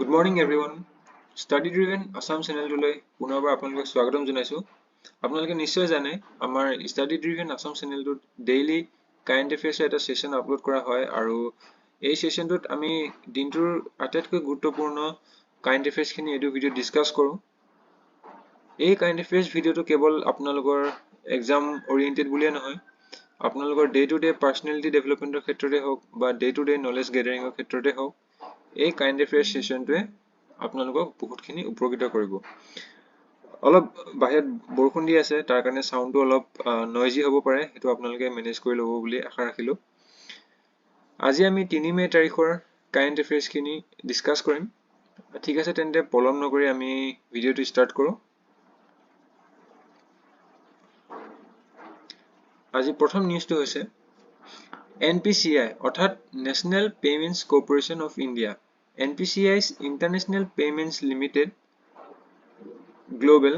Good morning everyone. Study driven Assam channel toলৈ পুনৰবাৰ আপোনালোকক স্বাগতম জনাইছো। আপোনালোকে নিশ্চয় জানে আমাৰ Study driven Assam channel টোত ডেইলি কাৰেণ্ট এফেয়াৰ্ছৰ এটা সেশন আপলোড কৰা হয় আৰু এই সেশনটোত আমি দিনটোৰ আটাইতকৈ গুৰুত্বপূৰ্ণ কাৰেণ্ট এফেয়াৰ্ছ খিনি এই ভিডিঅ ডিসকাস কৰো। এই কাৰেণ্ট এফেয়াৰ্ছ ভিডিঅটো কেৱল আপোনালোকৰ এক্সাম ওৰিয়েন্টেড বুলিয়ে নহয়, আপোনালোকৰ ডে টু ডে পাৰ্সোনালিটি ডেভেলপমেন্টৰ ক্ষেত্ৰতে হওক বা ডে টু ডে নলেজ গেদাৰিংৰ ক্ষেত্ৰতে হওক এই কাৰেণ্ট এফেয়াৰ্ছ সেশনটোৱে আপোনালোকক বহুতখিনি উপকৃত কৰিব। অলপ বাহিৰত বৰষুণ দি আছে, তাৰ কাৰণে সাউণ্ডটো অলপ নইজি হ'ব পাৰে, সেইটো আপোনালোকে মেনেজ কৰি ল'ব বুলি আশা ৰাখিলো। আজি আমি 3 মে তাৰিখৰ কাৰেণ্ট এফেয়াৰ্ছ খিনি ডিসকাস কৰিম। ঠিক আছে, তেন্তে পলম নকৰি আমি ভিডিঅটো ষ্টাৰ্ট কৰো। আজি প্ৰথম নিউজটো হৈছে NPCI অৰ্থাৎ national payments corporation of India NPCI's International Payments Limited Global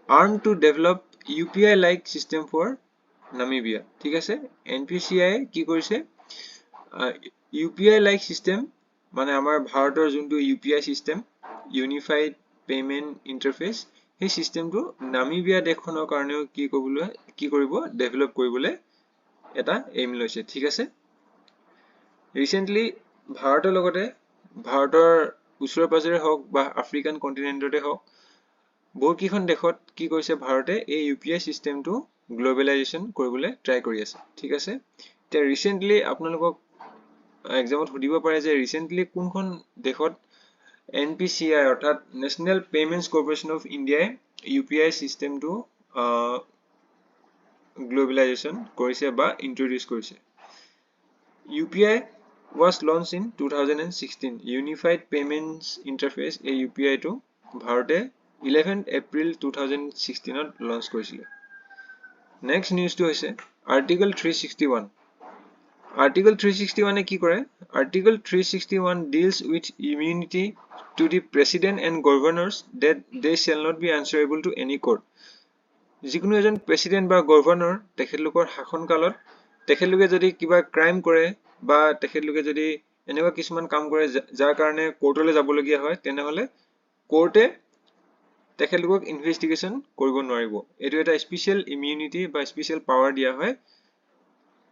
armed to develop UPI-like system for Namibia. ঠিক আছে, NPCI কি কৰিছে UPI-like system মানে আমাৰ ভাৰতৰ যোনটো UPI system Unified Payment Interface সেই systemটো নামিবিয়া দেশখনৰ কাৰণেও কি কৰিব ডেভেলপ কৰিবলৈ এটা এইম লৈছে। ঠিক আছে, ৰিসেন্টলি ভাৰতৰ লগতে ভাৰতৰ ওচৰে পাজৰে হওক বা আফ্ৰিকান কন্টিনেন্টতে হওক বহুকেইখন দেশত কি কৰিছে ভাৰতে এই ইউপিআই সিস্টেমটো গ্লোবেলাইজেশন কৰিবলৈ ট্ৰাই কৰি আছে। ঠিক আছে, তে ৰিসেন্টলি আপোনালোকক এক্সামত সুধিব পাৰে যে ৰিসেন্টলি কোনখন দেশত NPCI অৰ্থাৎ নেশ্যনেল পেমেণ্টছ কৰ্পোৰেচন অফ ইণ্ডিয়াই ইউপিআই সিস্টেমটো গ্লোবেলাইজেশন কৰিছে বা ইন্ট্ৰোডিউস কৰিছে। UPI was launched in 2016. Unified Payments Interface a UPI to ভাৰতে 11 April 2016 লঞ্চ কৰিছিল। নেক্সট নিউজটো হৈছে আৰ্টিকল 361। আৰ্টিকল 361 কি কৰে? Article 361 deals with immunity to the president and governors that they shall not be answerable to any court. যিকোনো এজন president বা governor তেখেতলোকৰ শাসন কালত তেখেতলোকে যদি কিবা ক্ৰাইম কৰে বা তেখেতলোকে যদি এনেকুৱা কিছুমান কাম কৰে যাৰ কাৰণে কোৰ্টলৈ যাবলগীয়া হয়, তেনেহলে কোৰ্টে তেখেতলোকক ইনভেষ্টিগেশন কৰিব নোৱাৰিব। এইটো এটা স্পেশাল ইমিউনিটি বা স্পেশাল পাৱাৰ দিয়া হয়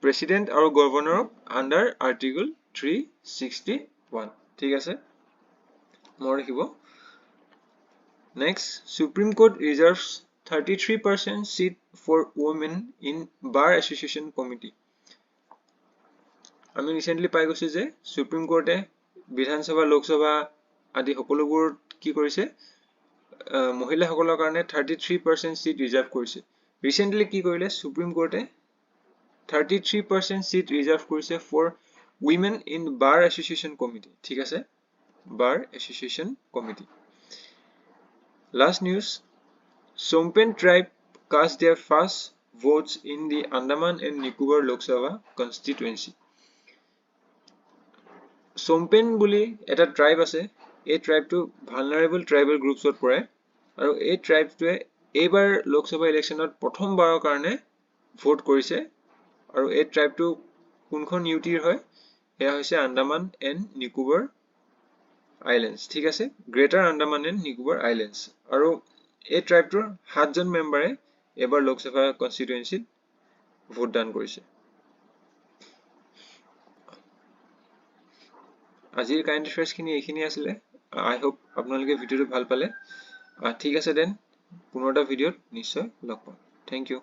প্ৰেসিডেন্ট আৰু গভৰ্ণৰক আন্ডাৰ আৰ্টিকল 361। ঠিক আছে, মনত ৰাখিব। Next, Supreme Court reserves 33% seat for women in Bar Association Committee. আমি ৰিসেন্টলি পাই গৈছো যে সুপ্ৰিম কোৰ্টে বিধানসভা লোকসভা আদি সকলোবোৰ কি কৰিছে মহিলাসকলৰ কাৰণে 33% সিট ৰিজাৰ্ভ কৰিছে। ৰিসেন্টলি কি কৰিলে সুপ্ৰিম কোৰ্টে 33% সিট ৰিজাৰ্ভ কৰিছে for women in bar association committee. ঠিক আছে, bar association committee. Last news, Sompen tribe cast their first votes in the Andaman and Nicobar Lok Sabha constituency. Sompen বুলি এটা tribe আছে, এই ট্ৰাইবটো ভালনাৰেবল ট্ৰাইবেল গ্ৰুপছত পৰে আৰু এই ট্ৰাইবটোৱে এইবাৰ লোকসভা ইলেকশ্যনত প্ৰথমবাৰৰ কাৰণে ভোট কৰিছে আৰু এই ট্ৰাইবটো কোনখন ইউটিৰ হয়? এয়া হৈছে আন্দামান এণ্ড নিকোবৰ আইলেণ্ডছ। ঠিক আছে, greater Andaman and Nicobar islands. আৰু এই ট্ৰাইবটোৰ 7 জন মেম্বাৰে এবাৰ লোকসভা কনস্টিটুৱেন্সিত ভোটদান কৰিছে। আজিৰ কাৰেণ্ট এফেয়াৰ্ছ খিনি এইখিনি আছিলে। আই হোপ আপোনালোকে ভিডিঅ'টো ভাল পালে। ঠিক আছে দেন, পুনৰ এটা ভিডিঅ'ত নিশ্চয় লগ পাম। Thank U.